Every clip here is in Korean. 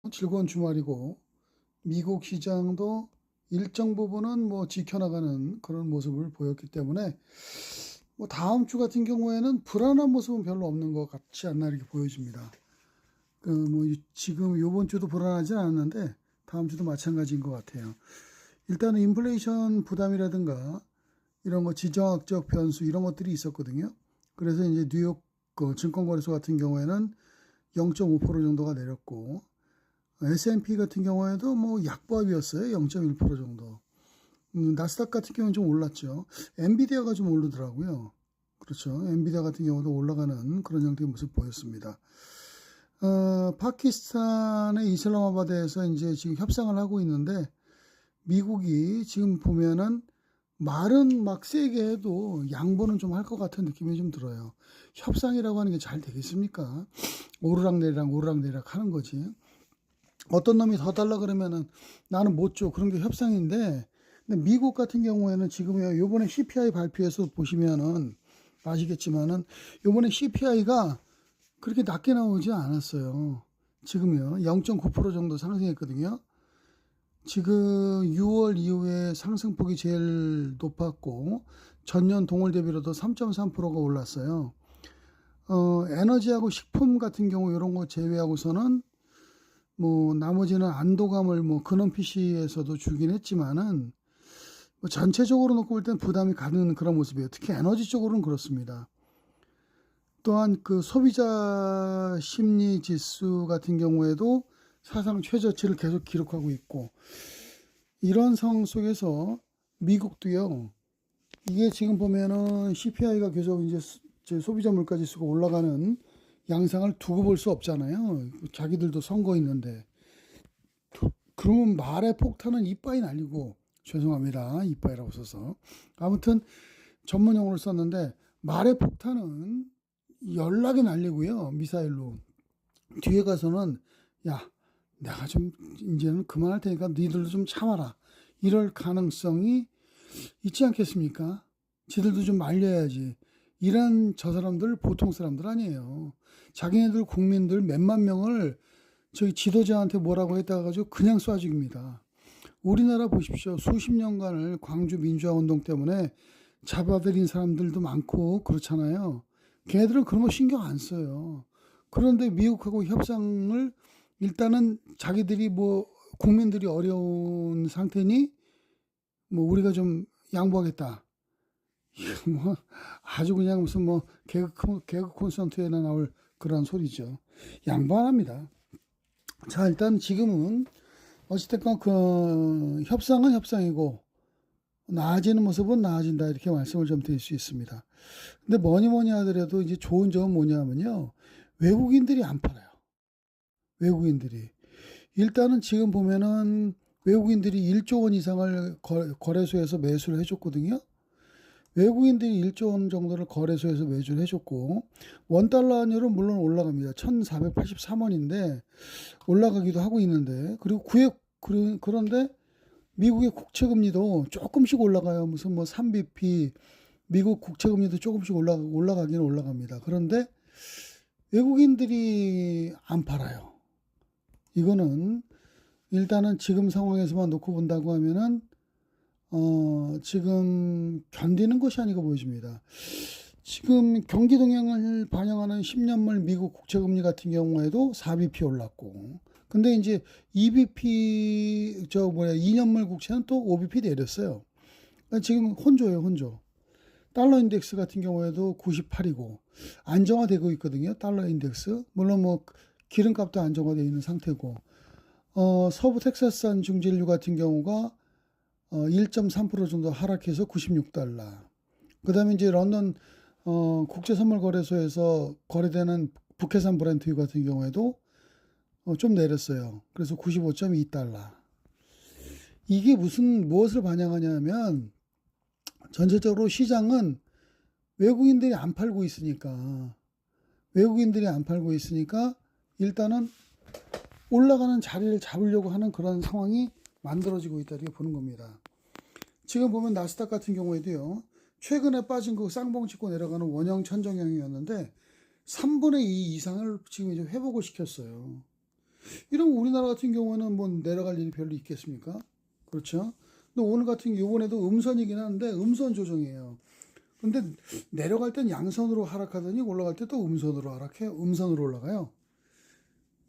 즐거운 주말이고 미국 시장도 일정 부분은 뭐 지켜나가는 그런 모습을 보였기 때문에 뭐 다음 주 같은 경우에는 불안한 모습은 별로 없는 것 같지 않나 이렇게 보여집니다. 뭐 지금 요번 주도 불안하지 않았는데 다음 주도 마찬가지인 것 같아요. 일단은 인플레이션 부담이라든가 이런 거 지정학적 변수 이런 것들이 있었거든요. 그래서 이제 뉴욕 증권거래소 같은 경우에는 0.5% 정도가 내렸고 S&P 같은 경우에도 뭐 약보합이었어요. 0.1% 정도. 나스닥 같은 경우는 좀 올랐죠. 엔비디아가 좀 오르더라고요. 그렇죠. 엔비디아 같은 경우도 올라가는 그런 형태의 모습 보였습니다. 파키스탄의 이슬람마바드에서 이제 지금 협상을 하고 있는데 미국이 지금 보면은 말은 막 세게 해도 양보는 좀 할 것 같은 느낌이 좀 들어요. 협상이라고 하는 게 잘 되겠습니까? 오르락내리락 오르락내리락 하는 거지. 어떤 놈이 더 달라 그러면은 나는 못 줘. 그런 게 협상인데, 근데 미국 같은 경우에는 지금요, 요번에 CPI 발표해서 보시면은 아시겠지만은 요번에 CPI가 그렇게 낮게 나오지 않았어요. 지금요, 0.9% 정도 상승했거든요. 지금 6월 이후에 상승폭이 제일 높았고, 전년 동월 대비로도 3.3%가 올랐어요. 에너지하고 식품 같은 경우 이런 거 제외하고서는 뭐 나머지는 안도감을 뭐 근원 PC에서도 주긴 했지만은 뭐 전체적으로 놓고 볼 땐 부담이 가는 그런 모습이에요. 특히 에너지 쪽으로는 그렇습니다. 또한 그 소비자 심리 지수 같은 경우에도 사상 최저치를 계속 기록하고 있고 이런 상황 속에서 미국도요. 이게 지금 보면은 CPI가 계속 이제 소비자 물가 지수가 올라가는 양상을 두고 볼 수 없잖아요. 자기들도 선거 있는데. 그러면 말의 폭탄은 이빠이 날리고, 죄송합니다. 이빠이라고 써서. 아무튼 전문 용어를 썼는데, 말의 폭탄은 연락이 날리고요. 미사일로. 뒤에 가서는, 야, 내가 좀, 이제는 그만할 테니까 니들도 좀 참아라. 이럴 가능성이 있지 않겠습니까? 지들도 좀 말려야지. 이런 저 사람들 보통 사람들 아니에요. 자기네들 국민들 몇만 명을 저기 지도자한테 뭐라고 했다가 가지고 그냥 쏴 죽입니다. 우리나라 보십시오. 수십 년간을 광주 민주화 운동 때문에 잡아들인 사람들도 많고 그렇잖아요. 걔네들은 그런 거 신경 안 써요. 그런데 미국하고 협상을 일단은 자기들이 뭐 국민들이 어려운 상태니 뭐 우리가 좀 양보하겠다. 이거 뭐 아주 그냥 무슨 뭐 개그 콘서트에나 나올 그런 소리죠. 양보 안 합니다. 자, 일단 지금은 어찌됐건 그 협상은 협상이고 나아지는 모습은 나아진다 이렇게 말씀을 좀 드릴 수 있습니다. 근데 뭐니 하더라도 이제 좋은 점은 뭐냐면요. 외국인들이 안 팔아요. 외국인들이. 일단은 지금 보면은 외국인들이 1조 원 이상을 거래소에서 매수를 해줬거든요. 외국인들이 1조 원 정도를 거래소에서 매수를 해줬고 원달러 환율은 물론 올라갑니다. 1483원인데 올라가기도 하고 있는데 그리고 그런데 미국의 국채금리도 조금씩 올라가요. 무슨 뭐 3bp 미국 국채금리도 조금씩 올라가긴 올라갑니다. 그런데 외국인들이 안 팔아요. 이거는 일단은 지금 상황에서만 놓고 본다고 하면은 지금 견디는 것이 아니고 보여집니다. 지금 경기 동향을 반영하는 10년물 미국 국채금리 같은 경우에도 4bp 올랐고, 근데 이제 2bp 2년물 국채는 또 5bp 내렸어요. 그러니까 지금 혼조예요, 혼조. 달러 인덱스 같은 경우에도 98이고 안정화되고 있거든요. 달러 인덱스. 물론 뭐 기름값도 안정화되어 있는 상태고, 서부 텍사스산 중진류 같은 경우가 1.3% 정도 하락해서 96달러. 그 다음에 이제 런던 국제선물거래소에서 거래되는 북해산 브렌트유 같은 경우에도 좀 내렸어요. 그래서 95.2달러. 이게 무엇을 반영하냐면 전체적으로 시장은 외국인들이 안 팔고 있으니까 일단은 올라가는 자리를 잡으려고 하는 그런 상황이 만들어지고 있다 이렇게 보는 겁니다. 지금 보면 나스닥 같은 경우에도요. 최근에 빠진 그 쌍봉 찍고 내려가는 원형 천정형이었는데 3분의 2 이상을 지금 이제 회복을 시켰어요. 이런 우리나라 같은 경우에는 뭐 내려갈 일이 별로 있겠습니까? 그렇죠? 근데 오늘 같은 이번에도 음선이긴 한데 음선 조정이에요. 근데 내려갈 땐 양선으로 하락하더니 올라갈 때 또 음선으로 하락해요. 음선으로 올라가요.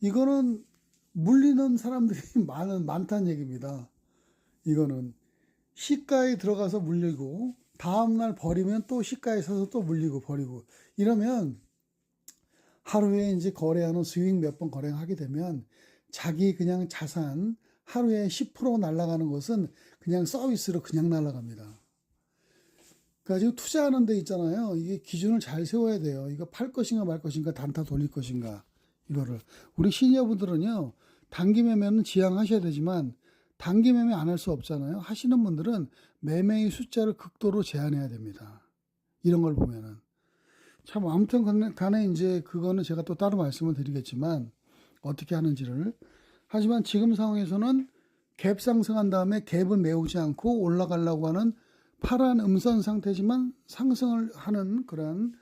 이거는 물리는 사람들이 많다는 얘기입니다. 이거는 시가에 들어가서 물리고 다음날 버리면 또 시가에 사서 또 물리고 버리고 이러면 하루에 이제 거래하는 스윙 몇 번 거래하게 되면 자기 그냥 자산 하루에 10% 날아가는 것은 그냥 서비스로 그냥 날아갑니다. 그러니까 지금 투자하는 데 있잖아요. 이게 기준을 잘 세워야 돼요. 이거 팔 것인가 말 것인가 단타 돌릴 것인가 이거를 우리 시니어분들은요 단기 매매는 지향하셔야 되지만 단기 매매 안 할 수 없잖아요. 하시는 분들은 매매의 숫자를 극도로 제한해야 됩니다. 이런 걸 보면은 참 아무튼 간에 이제 그거는 제가 또 따로 말씀을 드리겠지만 어떻게 하는지를 하지만 지금 상황에서는 갭 상승한 다음에 갭은 메우지 않고 올라가려고 하는 파란 음선 상태지만 상승을 하는 그런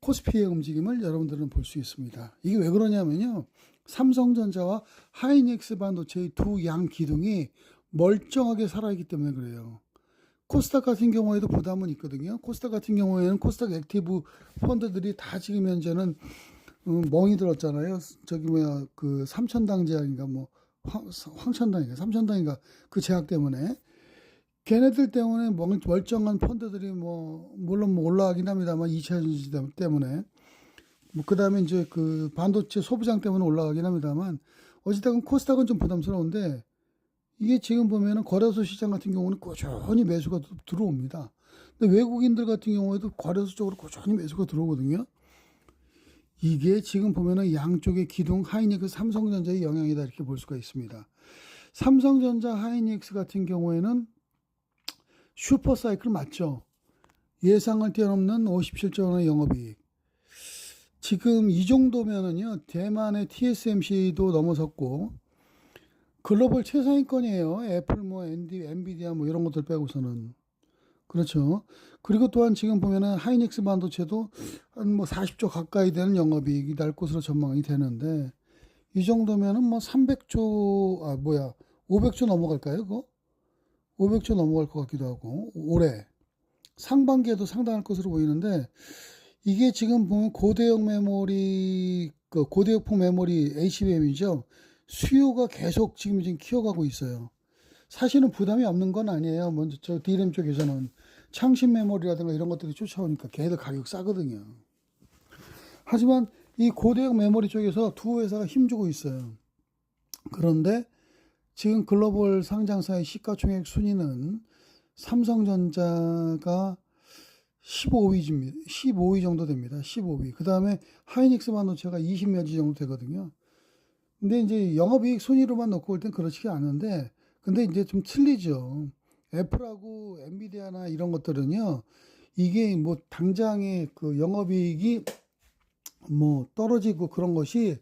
코스피의 움직임을 여러분들은 볼 수 있습니다. 이게 왜 그러냐면요. 삼성전자와 하이닉스 반도체의 두 양 기둥이 멀쩡하게 살아있기 때문에 그래요. 코스닥 같은 경우에도 부담은 있거든요. 코스닥 같은 경우에는 코스닥 액티브 펀드들이 다 지금 현재는 멍이 들었잖아요. 저기 뭐야 그 삼천당 제약인가 뭐 황천당인가 삼천당인가 그 제약 때문에 걔네들 때문에 멀쩡한 펀드들이 뭐 물론 뭐 올라가긴 합니다만 2차 전지 때문에 뭐 그다음에 이제 그 반도체 소부장 때문에 올라가긴 합니다만 어찌됐건 코스닥은 좀 부담스러운데 이게 지금 보면은 거래소 시장 같은 경우는 꾸준히 매수가 들어옵니다. 근데 외국인들 같은 경우에도 거래소 쪽으로 꾸준히 매수가 들어오거든요. 이게 지금 보면은 양쪽의 기둥 하이닉스 삼성전자의 영향이다 이렇게 볼 수가 있습니다. 삼성전자 하이닉스 같은 경우에는 슈퍼사이클 맞죠? 예상을 뛰어넘는 57조 원의 영업이익. 지금 이 정도면은요, 대만의 TSMC도 넘어섰고, 글로벌 최상위권이에요. 애플, 뭐, 엔비디아, 뭐, 이런 것들 빼고서는. 그렇죠. 그리고 또한 지금 보면은 하이닉스 반도체도 한 뭐 40조 가까이 되는 영업이익이 날 것으로 전망이 되는데, 이 정도면은 뭐 500조 넘어갈까요, 그거? 500조 넘어갈 것 같기도 하고, 올해. 상반기에도 상당할 것으로 보이는데, 이게 지금 보면 고대역 메모리, 그 고대역폭 메모리 HBM이죠. 수요가 계속 지금 키워가고 있어요. 사실은 부담이 없는 건 아니에요. 먼저 저 D램 쪽에서는 창신 메모리라든가 이런 것들이 쫓아오니까 걔들 가격 싸거든요. 하지만 이 고대역 메모리 쪽에서 두 회사가 힘주고 있어요. 그런데 지금 글로벌 상장사의 시가총액 순위는 삼성전자가 15위 정도 됩니다. 15위. 그 다음에 하이닉스 반도체가 20몇 위 정도 되거든요. 근데 이제 영업이익 순위로만 놓고 볼 땐 그렇지 않은데, 근데 이제 좀 틀리죠. 애플하고 엔비디아나 이런 것들은요, 이게 뭐 당장에 그 영업이익이 뭐 떨어지고 그런 것이,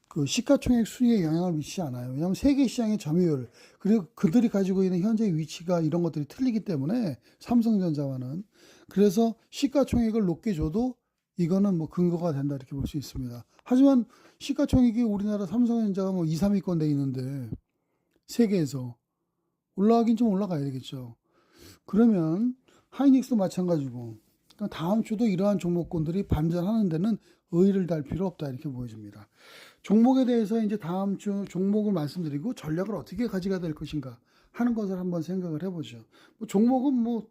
그 시가총액 순위에 영향을 미치지 않아요. 왜냐하면 세계 시장의 점유율, 그리고 그들이 가지고 있는 현재 위치가 이런 것들이 틀리기 때문에 삼성전자와는. 그래서 시가총액을 높게 줘도 이거는 뭐 근거가 된다 이렇게 볼 수 있습니다. 하지만 시가총액이 우리나라 삼성전자가 뭐 2, 3위권 돼 있는데 세계에서 올라가긴 좀 올라가야 되겠죠. 그러면 하이닉스도 마찬가지고 그러니까 다음 주도 이러한 종목군들이 반전하는 데는 의의를 달 필요 없다 이렇게 보여집니다. 종목에 대해서 이제 다음 주 종목을 말씀드리고 전략을 어떻게 가져가야 될 것인가 하는 것을 한번 생각을 해보죠. 뭐 종목은 뭐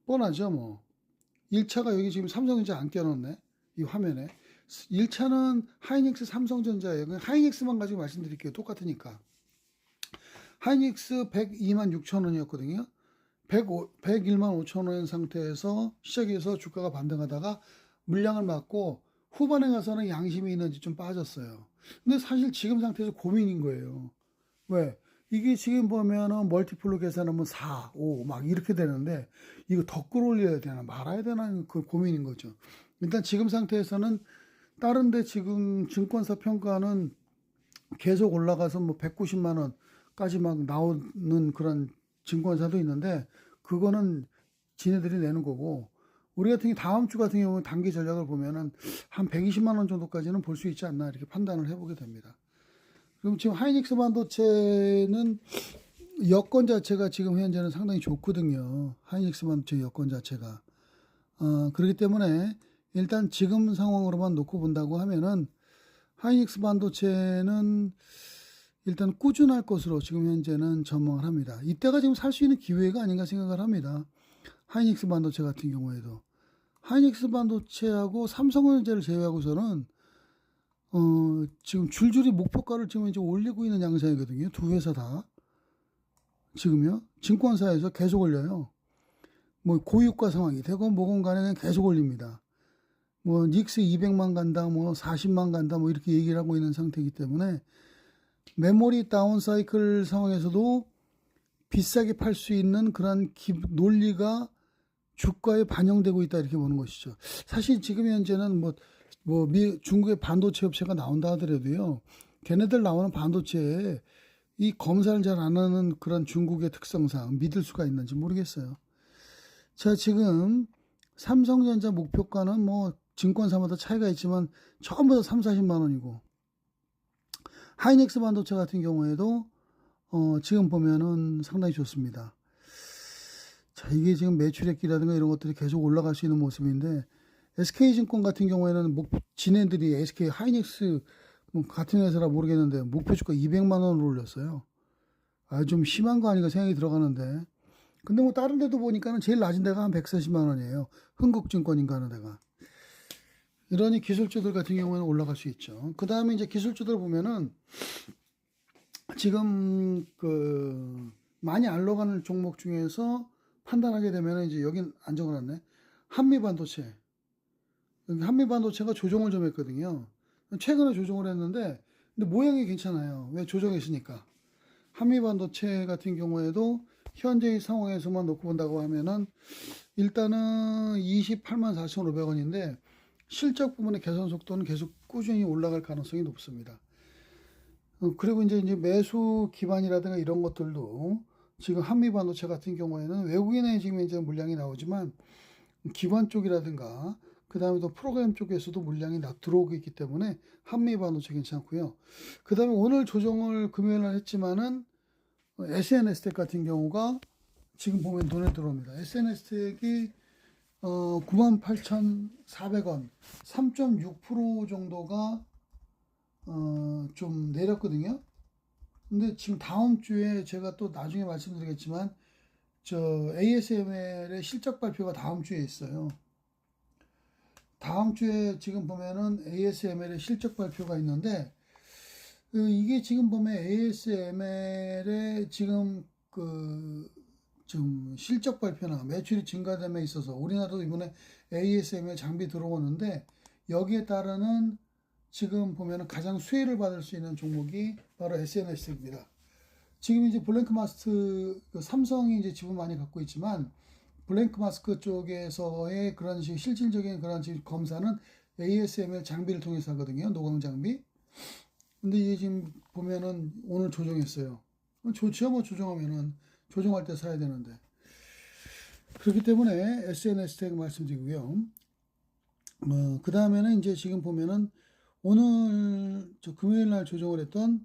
뻔하죠 뭐. 1차가 여기 지금 삼성전자 안 껴놨네 이 화면에. 1차는 하이닉스 삼성전자예요. 그냥 하이닉스만 가지고 말씀드릴게요. 똑같으니까. 하이닉스 102만 6천 원이었거든요. 101만 5천 원 상태에서 시작해서 주가가 반등하다가 물량을 맞고 후반에 가서는 양심이 있는지 좀 빠졌어요. 근데 사실 지금 상태에서 고민인 거예요. 왜? 이게 지금 보면은 멀티플로 계산하면 4, 5 막 이렇게 되는데 이거 더 끌어올려야 되나 말아야 되나 그 고민인 거죠. 일단 지금 상태에서는 다른데 지금 증권사 평가는 계속 올라가서 뭐 190만 원까지 막 나오는 그런 증권사도 있는데 그거는 지네들이 내는 거고 우리 같은 경우 다음 주 같은 경우는 단기 전략을 보면은 한 120만 원 정도까지는 볼 수 있지 않나 이렇게 판단을 해보게 됩니다. 그럼 지금 하이닉스 반도체는 여건 자체가 지금 현재는 상당히 좋거든요. 하이닉스 반도체 여건 자체가. 그렇기 때문에 일단 지금 상황으로만 놓고 본다고 하면은 하이닉스 반도체는 일단 꾸준할 것으로 지금 현재는 전망을 합니다. 이때가 지금 살 수 있는 기회가 아닌가 생각을 합니다. 하이닉스 반도체 같은 경우에도. 하이닉스 반도체하고 삼성전자를 제외하고서는 지금 줄줄이 목표가를 지금 이제 올리고 있는 양상이거든요. 두 회사 다. 지금요. 증권사에서 계속 올려요. 뭐 고유가 상황이 되건 뭐건 간에는 계속 올립니다. 뭐 닉스 200만 간다, 뭐 40만 간다, 뭐 이렇게 얘기를 하고 있는 상태이기 때문에 메모리 다운 사이클 상황에서도 비싸게 팔 수 있는 그런 논리가 주가에 반영되고 있다 이렇게 보는 것이죠. 사실 지금 현재는 중국의 반도체 업체가 나온다 하더라도요. 걔네들 나오는 반도체에 이 검사를 잘 안 하는 그런 중국의 특성상 믿을 수가 있는지 모르겠어요. 자, 지금 삼성전자 목표가는 뭐 증권사마다 차이가 있지만 전부 다 3, 40만 원이고 하이닉스 반도체 같은 경우에도 지금 보면은 상당히 좋습니다. 자, 이게 지금 매출액기라든가 이런 것들이 계속 올라갈 수 있는 모습인데 SK증권 같은 경우에는 지네들이 SK 하이닉스 같은 회사라 모르겠는데 목표 주가 200만 원으로 올렸어요. 좀 심한 거 아닌가 생각이 들어가는데 근데 뭐 다른 데도 보니까는 제일 낮은 데가 한 140만 원이에요. 흥국증권인가 하는 데가. 이러니 기술주들 같은 경우에는 올라갈 수 있죠. 그 다음에 이제 기술주들 보면은 지금 많이 안 올라가는 종목 중에서 판단하게 되면 이제 여긴 안 적어놨네. 한미반도체. 한미반도체가 조정을 좀 했거든요. 최근에 조정을 했는데 근데 모양이 괜찮아요. 왜 조정했으니까. 한미반도체 같은 경우에도 현재의 상황에서만 놓고 본다고 하면은 일단은 28만 4,500원인데 실적 부분의 개선 속도는 계속 꾸준히 올라갈 가능성이 높습니다. 그리고 이제 매수 기반이라든가 이런 것들도 지금 한미반도체 같은 경우에는 외국인의 지금 이제 물량이 나오지만 기관 쪽이라든가 그 다음에 또 프로그램 쪽에서도 물량이 들어오고 있기 때문에 한미반도체 괜찮고요. 그 다음에 오늘 조정을 금요일 날 했지만은 SNS텍 같은 경우가 지금 보면 눈에 들어옵니다. SNS텍이 98,400원 3.6% 정도가 좀 내렸거든요. 근데 지금 다음 주에 제가 또 나중에 말씀드리겠지만 ASML의 실적 발표가 다음 주에 있어요. 다음 주에 지금 보면은 ASML의 실적 발표가 있는데 이게 지금 보면 ASML의 지금 지금 실적 발표나 매출이 증가됨에 있어서 우리나라도 이번에 ASML 장비 들어오는데 여기에 따르는 지금 보면은 가장 수혜를 받을 수 있는 종목이 바로 SNS입니다. 지금 이제 블랭크마스크 삼성이 이제 지분 많이 갖고 있지만 블랭크마스크 쪽에서의 그런 실질적인 그런 검사는 ASML 장비를 통해서 하거든요. 노광 장비. 근데 이게 지금 보면은 오늘 조정했어요. 좋죠, 뭐 조정하면은 조정할 때 사야 되는데. 그렇기 때문에 SNS텍 말씀드리고요. 그 다음에는 이제 지금 보면은 오늘 금요일 날 조정을 했던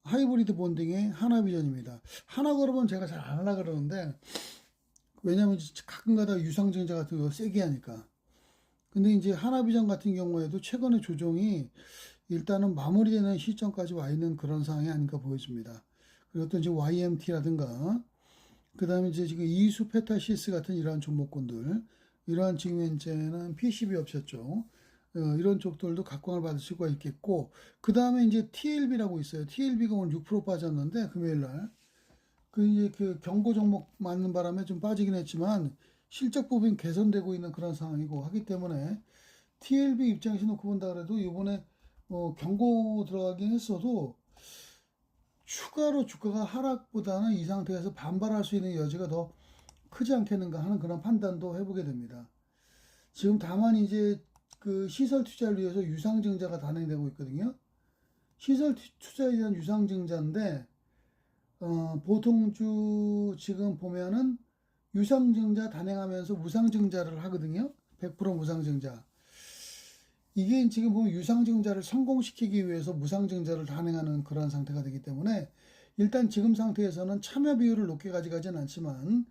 하이브리드 본딩의 하나비전입니다. 하나그룹은 제가 잘 안 하려고 그러는데 왜냐면 가끔가다 유상증자 같은 거 세게 하니까. 근데 이제 하나비전 같은 경우에도 최근의 조정이 일단은 마무리되는 시점까지 와 있는 그런 상황이 아닌가 보여집니다. 그리고 또 이제 YMT라든가 그 다음에 이제 지금 이수 페타시스 같은 이러한 종목군들 이러한 지금 현재는 PCB 업체 쪽 이런 쪽들도 각광을 받을 수가 있겠고 그 다음에 이제 TLB라고 있어요. TLB가 오늘 6% 빠졌는데 금요일 날 이제 경고 종목 맞는 바람에 좀 빠지긴 했지만 실적 부분 개선되고 있는 그런 상황이고 하기 때문에 TLB 입장에서 놓고 본다 그래도 이번에 경고 들어가긴 했어도 추가로 주가가 하락보다는 이 상태에서 반발할 수 있는 여지가 더 크지 않겠는가 하는 그런 판단도 해보게 됩니다. 지금 다만 이제 시설 투자를 위해서 유상증자가 단행되고 있거든요. 시설 투자에 대한 유상증자인데 보통주 지금 보면은 유상증자 단행하면서 무상증자를 하거든요. 100% 무상증자. 이게 지금 보면 유상증자를 성공시키기 위해서 무상증자를 단행하는 그런 상태가 되기 때문에 일단 지금 상태에서는 참여 비율을 높게 가져가진 않지만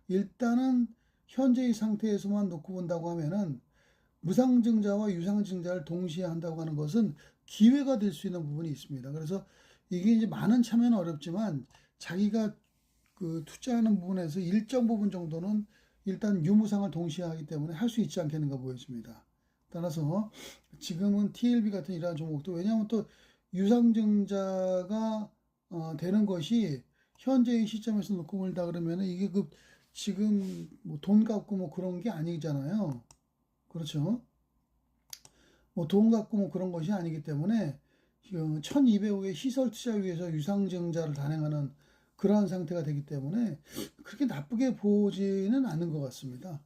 일단은 현재의 상태에서만 놓고 본다고 하면은 무상증자와 유상증자를 동시에 한다고 하는 것은 기회가 될 수 있는 부분이 있습니다. 그래서 이게 이제 많은 참여는 어렵지만 자기가 그 투자하는 부분에서 일정 부분 정도는 일단 유무상을 동시에 하기 때문에 할 수 있지 않겠는가 보여집니다. 따라서 지금은 TLB 같은 이러한 종목도 왜냐하면 또 유상증자가 되는 것이 현재의 시점에서 놓고 본다 그러면 이게 그 지금 뭐 돈 갖고 뭐 그런 게 아니잖아요. 그렇죠. 뭐 돈 갖고 뭐 그런 것이 아니기 때문에 1200억의 시설 투자를 위해서 유상증자를 단행하는 그러한 상태가 되기 때문에 그렇게 나쁘게 보지는 않는 것 같습니다.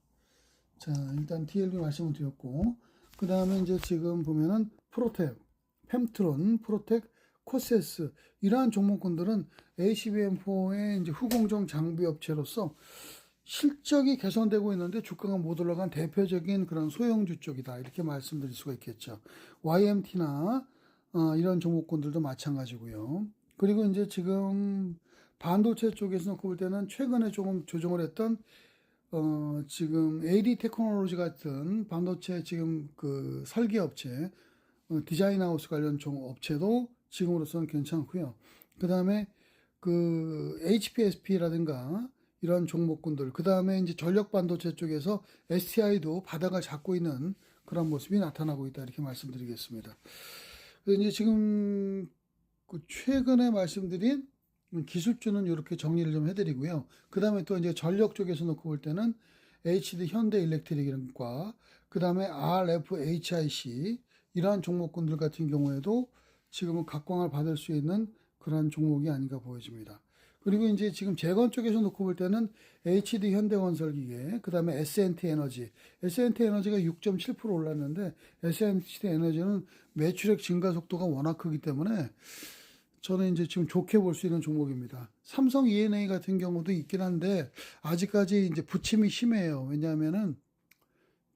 자, 일단 TLB 말씀을 드렸고, 그 다음에 이제 지금 보면은 프로텍, 펨트론, 프로텍, 코세스, 이러한 종목군들은 ACBM4의 이제 후공정 장비 업체로서 실적이 개선되고 있는데 주가가 못 올라간 대표적인 그런 소형주 쪽이다. 이렇게 말씀드릴 수가 있겠죠. YMT나 이런 종목군들도 마찬가지고요. 그리고 이제 지금 반도체 쪽에서 놓고 볼 때는 최근에 조금 조정을 했던 지금 AD 테크놀로지 같은 반도체 지금 그 설계 업체, 디자인 하우스 관련 업체도 지금으로서는 괜찮고요. 그 다음에 그 HPSP라든가 이런 종목군들, 그 다음에 이제 전력 반도체 쪽에서 STI도 바닥을 잡고 있는 그런 모습이 나타나고 있다. 이렇게 말씀드리겠습니다. 그래서 이제 지금 그 최근에 말씀드린 기술주는 이렇게 정리를 좀 해드리고요. 그 다음에 또 이제 전력 쪽에서 놓고 볼 때는 HD 현대일렉트릭과 그 다음에 RFHIC 이러한 종목군들 같은 경우에도 지금은 각광을 받을 수 있는 그런 종목이 아닌가 보여집니다. 그리고 이제 지금 재건 쪽에서 놓고 볼 때는 HD 현대건설기계, 그 다음에 S&T 에너지, S&T 에너지가 6.7% 올랐는데 S&T 에너지는 매출액 증가 속도가 워낙 크기 때문에 저는 이제 지금 좋게 볼 수 있는 종목입니다. 삼성 E&A 같은 경우도 있긴 한데 아직까지 이제 부침이 심해요. 왜냐하면은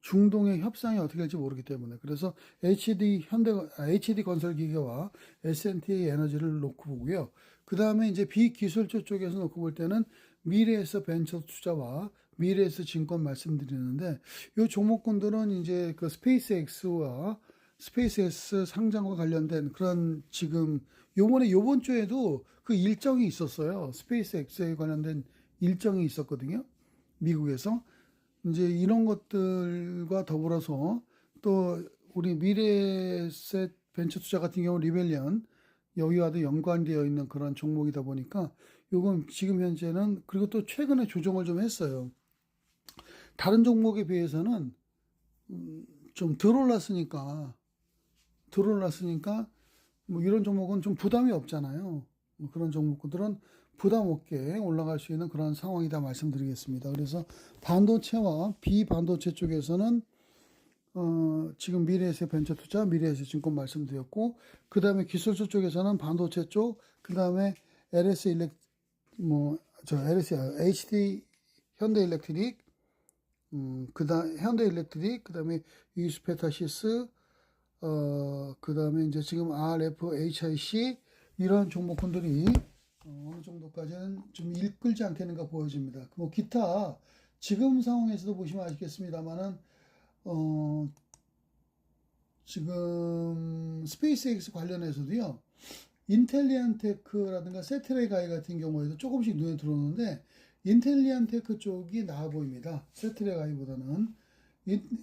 중동의 협상이 어떻게 될지 모르기 때문에. 그래서 HD 건설기계와 S&T 에너지를 놓고 보고요. 그 다음에 이제 비기술주 쪽에서 놓고 볼 때는 미래에서 벤처 투자와 미래에서 증권 말씀드리는데 이 종목군들은 이제 그 스페이스X와 스페이스X 상장과 관련된 그런 지금 요번 주에도 그 일정이 있었어요. 스페이스X에 관련된 일정이 있었거든요. 미국에서. 이제 이런 것들과 더불어서 또 우리 미래에셋 벤처 투자 같은 경우 리벨리언 여기와도 연관되어 있는 그런 종목이다 보니까 요건 지금 현재는 그리고 또 최근에 조정을 좀 했어요. 다른 종목에 비해서는 좀 덜 올랐으니까 뭐 이런 종목은 좀 부담이 없잖아요. 뭐 그런 종목들은 부담 없게 올라갈 수 있는 그런 상황이다 말씀드리겠습니다. 그래서 반도체와 비반도체 쪽에서는 지금 미래에셋 벤처 투자, 미래에셋 증권 말씀드렸고, 그 다음에 기술주 쪽에서는 반도체 쪽, 그 다음에 HD 현대일렉트릭, 현대일렉트릭, 그 다음에 이스페타시스, 그 다음에 이제 지금 RFHIC 이런 종목군들이 어느 정도까지는 좀 이끌지 않겠는가 보여집니다. 뭐 기타 지금 상황에서도 보시면 아시겠습니다만은 지금 스페이스X 관련해서도요. 인텔리안테크라든가 세트레가이 같은 경우에도 조금씩 눈에 들어오는데 인텔리안테크 쪽이 나아 보입니다. 세트레가이보다는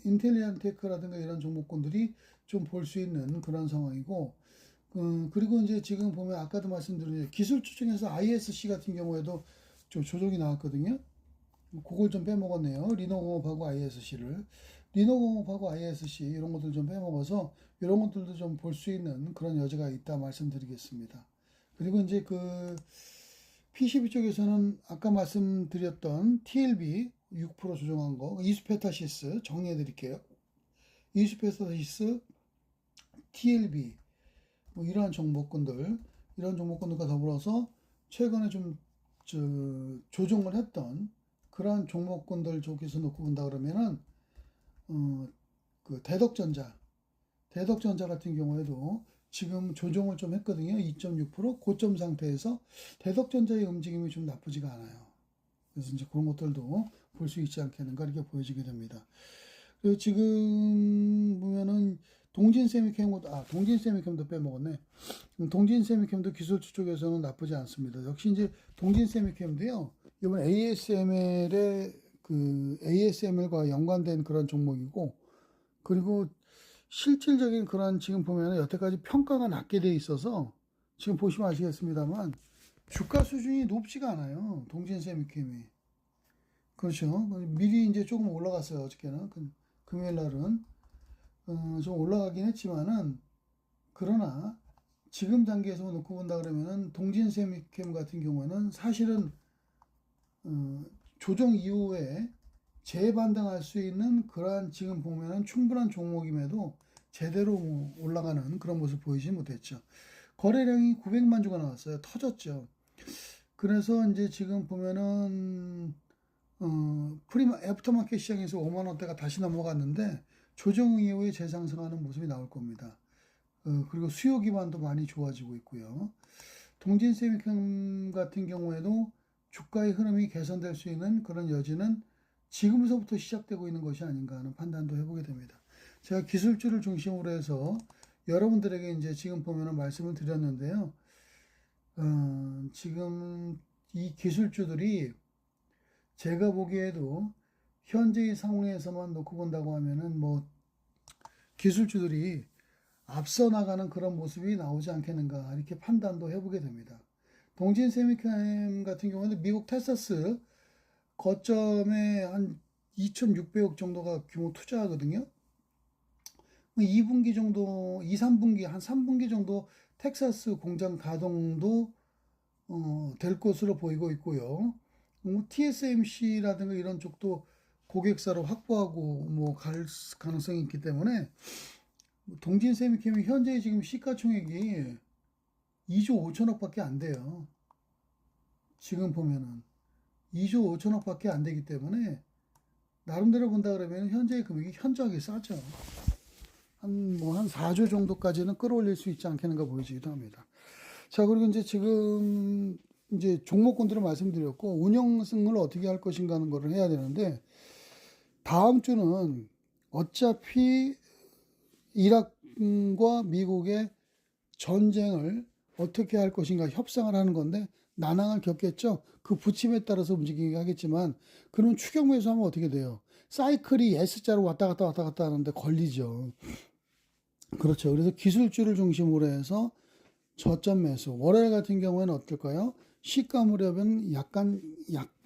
인텔리안테크라든가 이런 종목군들이 좀 볼 수 있는 그런 상황이고 그리고 이제 지금 보면 아까도 말씀드린 기술주 중에서 ISC 같은 경우에도 좀 조정이 나왔거든요. 그걸 좀 빼먹었네요. 리노공업하고 ISC를. 리노공업하고 ISC 이런 것들 좀 빼먹어서 이런 것들도 좀 볼 수 있는 그런 여지가 있다 말씀드리겠습니다. 그리고 이제 그 PCB 쪽에서는 아까 말씀드렸던 TLB 6% 조정한 거, 이스페타시스 정리해 드릴게요. 이스페타시스, TLB 뭐 이러한 종목군들과 더불어서 최근에 좀 조정을 했던 그러한 종목군들 쪽에서 놓고 본다 그러면은 그 대덕전자 같은 경우에도 지금 조정을 좀 했거든요. 2.6% 고점 상태에서 대덕전자의 움직임이 좀 나쁘지가 않아요. 그래서 이제 그런 것들도 볼 수 있지 않겠는가 이렇게 보여지게 됩니다. 그리고 지금 보면은 동진세미캠도 빼먹었네. 동진세미캠도 기술주 쪽에서는 나쁘지 않습니다. 역시 이제 동진세미캠도요. 이번 ASML과 연관된 그런 종목이고, 그리고 실질적인 그런 지금 보면 여태까지 평가가 낮게 돼 있어서 지금 보시면 아시겠습니다만 주가 수준이 높지가 않아요. 동진세미캠이. 그렇죠. 미리 이제 조금 올라갔어요. 어저께는. 금요일 날은. 좀 올라가긴 했지만은, 그러나 지금 단계에서 놓고 본다 그러면은 동진세미캠 같은 경우에는 사실은 조정 이후에 재반등할 수 있는 그러한 지금 보면은 충분한 종목임에도 제대로 올라가는 그런 모습 보이지 못했죠. 거래량이 900만 주가 나왔어요. 터졌죠. 그래서 이제 지금 보면은 애프터마켓 시장에서 5만 원대가 다시 넘어갔는데 조정 이후에 재상승하는 모습이 나올 겁니다. 그리고 수요 기반도 많이 좋아지고 있고요. 동진세미캠 같은 경우에도 주가의 흐름이 개선될 수 있는 그런 여지는 지금서부터 시작되고 있는 것이 아닌가 하는 판단도 해보게 됩니다. 제가 기술주를 중심으로 해서 여러분들에게 이제 지금 보면은 말씀을 드렸는데요. 지금 이 기술주들이 제가 보기에도 현재의 상황에서만 놓고 본다고 하면은 뭐 기술주들이 앞서 나가는 그런 모습이 나오지 않겠는가 이렇게 판단도 해보게 됩니다. 동진세미캠 같은 경우는 미국 텍사스 거점에 한 2,600억 정도가 규모 투자하거든요. 2분기 정도, 2, 3분기, 한 3분기 정도 텍사스 공장 가동도 될 것으로 보이고 있고요. TSMC라든가 이런 쪽도 고객사로 확보하고 갈 가능성이 있기 때문에 동진세미캠이 현재 지금 시가총액이 2조 5천억밖에 안 돼요. 지금 보면은 2조 5천억밖에 안 되기 때문에 나름대로 본다 그러면 현재의 금액이 현저하게 싸죠. 한 4조 정도까지는 끌어올릴 수 있지 않겠는가 보여지기도 합니다. 자, 그리고 이제 지금 이제 종목군들을 말씀드렸고 운영승을 어떻게 할 것인가 하는 거를 해야 되는데, 다음 주는 어차피 이라크과 미국의 전쟁을 어떻게 할 것인가 협상을 하는 건데 난항을 겪겠죠. 그 부침에 따라서 움직이게 하겠지만, 그러면 추격 매수하면 어떻게 돼요? 사이클이 S자로 왔다 갔다 하는데 걸리죠. 그렇죠. 그래서 기술주를 중심으로 해서 저점 매수. 월요일 같은 경우에는 어떨까요? 시가 무렵은 약간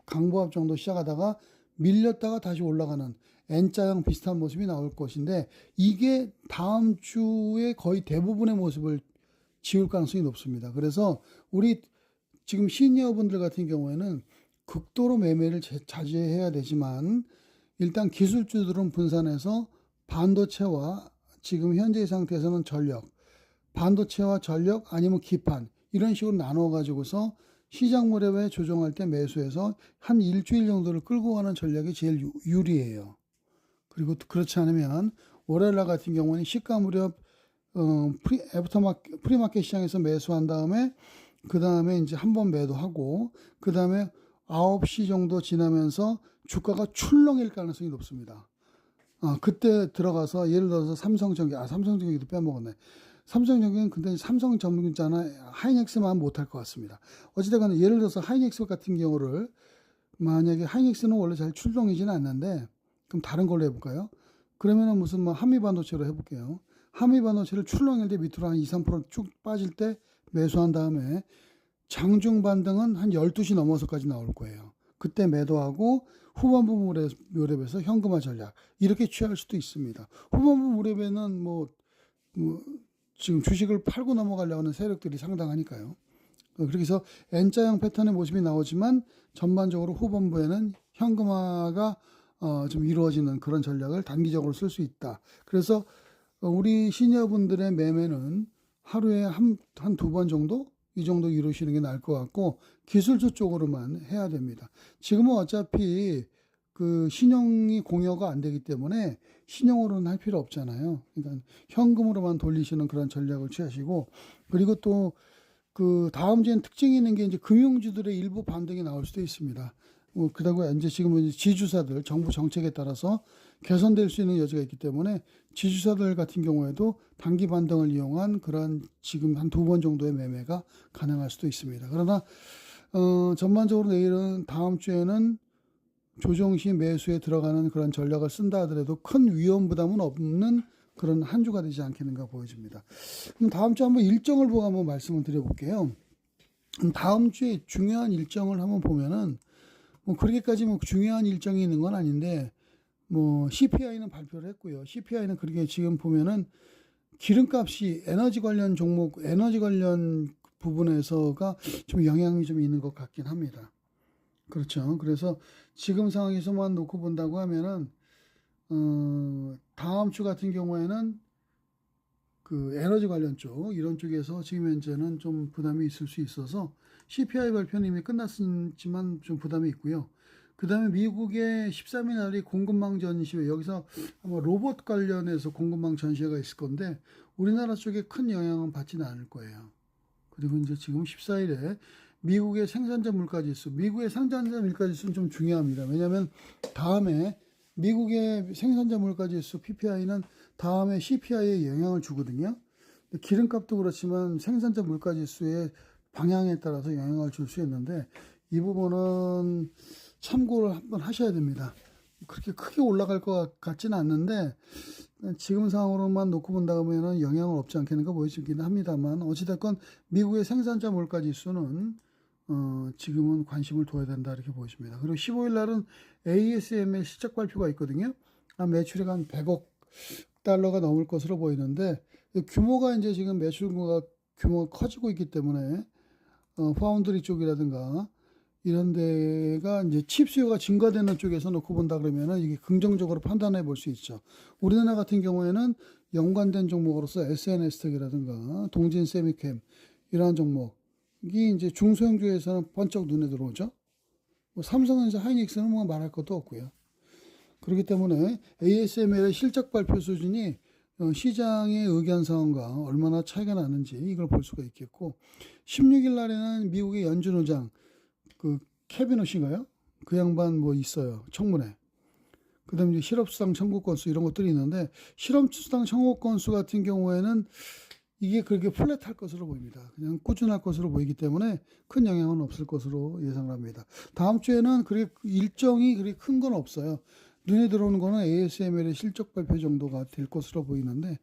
강보합 정도 시작하다가 밀렸다가 다시 올라가는 N자형 비슷한 모습이 나올 것인데, 이게 다음 주에 거의 대부분의 모습을 지울 가능성이 높습니다. 그래서 우리 지금 시니어분들 같은 경우에는 극도로 매매를 자제해야 되지만, 일단 기술주들은 분산해서 반도체와 지금 현재 상태에서는 반도체와 전력 아니면 기판 이런 식으로 나누어 가지고서 시장 무렵에 조정할 때 매수해서 한 일주일 정도를 끌고 가는 전략이 제일 유리해요. 그리고 그렇지 않으면 월요일 날 같은 경우는 시가 무렵 프리마켓 시장에서 매수한 다음에 그 다음에 이제 한번 매도하고 그 다음에 9시 정도 지나면서 주가가 출렁일 가능성이 높습니다. 그때 들어가서 예를 들어서 삼성전기도 빼먹었네. 삼성전기는 근데 삼성전기잖아. 하이닉스만 못할 것 같습니다. 어찌됐건 예를 들어서 하이닉스 같은 경우를, 만약에 하이닉스는 원래 잘 출렁이지는 않는데 그럼 다른 걸로 해볼까요? 그러면은 무슨 한미반도체로 해볼게요. 한미반도체를 출렁일 때 밑으로 한 2, 3%쭉 빠질 때 매수한 다음에 장중 반등은 한 12시 넘어서까지 나올 거예요. 그때 매도하고 후반부 무렵에서 현금화 전략 이렇게 취할 수도 있습니다. 후반부 무렵에는 지금 주식을 팔고 넘어가려고 하는 세력들이 상당하니까요. 그렇게 해서 N자형 패턴의 모습이 나오지만 전반적으로 후반부에는 현금화가 좀 이루어지는 그런 전략을 단기적으로 쓸 수 있다. 그래서 우리 시니어분들의 매매는 하루에 한 두 번 정도? 이 정도 이루시는 게 나을 것 같고, 기술주 쪽으로만 해야 됩니다. 지금은 어차피 그 신용이 공여가 안 되기 때문에 신용으로는 할 필요 없잖아요. 그러니까 현금으로만 돌리시는 그런 전략을 취하시고, 그리고 또 그 다음 주엔 특징이 있는 게 이제 금융주들의 일부 반등이 나올 수도 있습니다. 그다고 이제 지금은 이제 지주사들 정부 정책에 따라서 개선될 수 있는 여지가 있기 때문에 지주사들 같은 경우에도 단기 반등을 이용한 그런 지금 한 두 번 정도의 매매가 가능할 수도 있습니다. 그러나 전반적으로 내일은 다음 주에는 조정 시 매수에 들어가는 그런 전략을 쓴다 하더라도 큰 위험 부담은 없는 그런 한 주가 되지 않겠는가 보여집니다. 그럼 다음 주 한번 일정을 보고 한번 말씀을 드려볼게요. 다음 주에 중요한 일정을 한번 보면은 뭐 그렇게까지 뭐 중요한 일정이 있는 건 아닌데, 뭐 CPI는 발표를 했고요. CPI는 그렇게 지금 보면은 기름값이 에너지 관련 종목, 에너지 관련 부분에서가 좀 영향이 좀 있는 것 같긴 합니다. 그렇죠. 그래서 지금 상황에서만 놓고 본다고 하면은 다음 주 같은 경우에는 그 에너지 관련 쪽 이런 쪽에서 지금 현재는 좀 부담이 있을 수 있어서 CPI 발표는 이미 끝났지만 좀 부담이 있고요. 그 다음에 미국의 13일 날이 공급망 전시회, 여기서 아마 로봇 관련해서 공급망 전시회가 있을 건데 우리나라 쪽에 큰 영향은 받지는 않을 거예요. 그리고 이제 지금 14일에 미국의 생산자 물가지수, 미국의 생산자 물가지수는 좀 중요합니다. 왜냐하면 다음에 미국의 생산자 물가지수 PPI는 다음에 CPI에 영향을 주거든요. 기름값도 그렇지만 생산자 물가지수의 방향에 따라서 영향을 줄 수 있는데 이 부분은 참고를 한번 하셔야 됩니다. 그렇게 크게 올라갈 것 같지는 않는데 지금 상황으로만 놓고 본다 보면 영향은 없지 않겠는가 보여지긴 합니다만, 어찌됐건 미국의 생산자 물가지수는 지금은 관심을 둬야 된다 이렇게 보여집니다. 그리고 15일 날은 ASML 실적 발표가 있거든요. 매출액 한 100억 달러가 넘을 것으로 보이는데 규모가 이제 지금 매출과 규모가 커지고 있기 때문에 파운드리 쪽이라든가 이런 데가 이제 칩 수요가 증가되는 쪽에서 놓고 본다 그러면은 이게 긍정적으로 판단해 볼 수 있죠. 우리나라 같은 경우에는 연관된 종목으로서 SNS텍이라든가 동진 세미캠 이러한 종목이 이제 중소형주에서는 번쩍 눈에 들어오죠. 뭐 삼성전자, 하이닉스는 뭐 말할 것도 없고요. 그렇기 때문에 ASML의 실적 발표 수준이 시장의 의견 사항과 얼마나 차이가 나는지 이걸 볼 수가 있겠고, 16일 날에는 미국의 연준 의장 그 캐비넛인가요? 그 양반 뭐 있어요. 청문회. 그 다음에 이제 실업수당 청구 건수 이런 것들이 있는데, 실업수당 청구 건수 같은 경우에는 이게 그렇게 플랫할 것으로 보입니다. 그냥 꾸준할 것으로 보이기 때문에 큰 영향은 없을 것으로 예상을 합니다. 다음 주에는 그렇게 일정이 그렇게 큰 건 없어요. 눈에 들어오는 거는 ASML의 실적 발표 정도가 될 것으로 보이는데,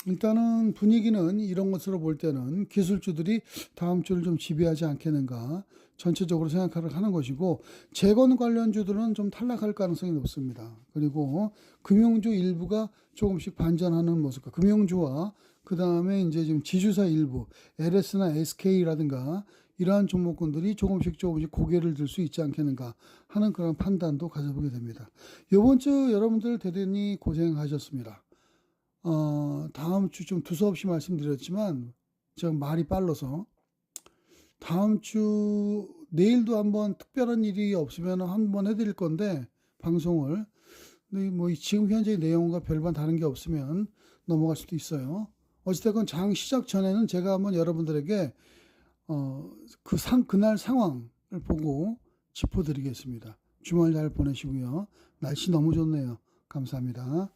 일단은 분위기는 이런 것으로 볼 때는 기술주들이 다음 주를 좀 지배하지 않겠는가 전체적으로 생각을 하는 것이고, 재건 관련주들은 좀 탈락할 가능성이 높습니다. 그리고 금융주 일부가 조금씩 반전하는 모습과 금융주와 그 다음에 이제 지금 지주사 일부 LS나 SK라든가 이러한 종목군들이 조금씩 고개를 들 수 있지 않겠는가 하는 그런 판단도 가져보게 됩니다. 이번 주 여러분들 대단히 고생하셨습니다. 다음 주 좀 두서없이 말씀드렸지만 제가 말이 빨라서 다음 주 내일도 한번 특별한 일이 없으면 한번 해드릴 건데 방송을, 근데 뭐 지금 현재 내용과 별반 다른 게 없으면 넘어갈 수도 있어요. 어찌됐건 장 시작 전에는 제가 한번 여러분들에게 그날 상황을 보고 짚어드리겠습니다. 주말 잘 보내시고요. 날씨 너무 좋네요. 감사합니다.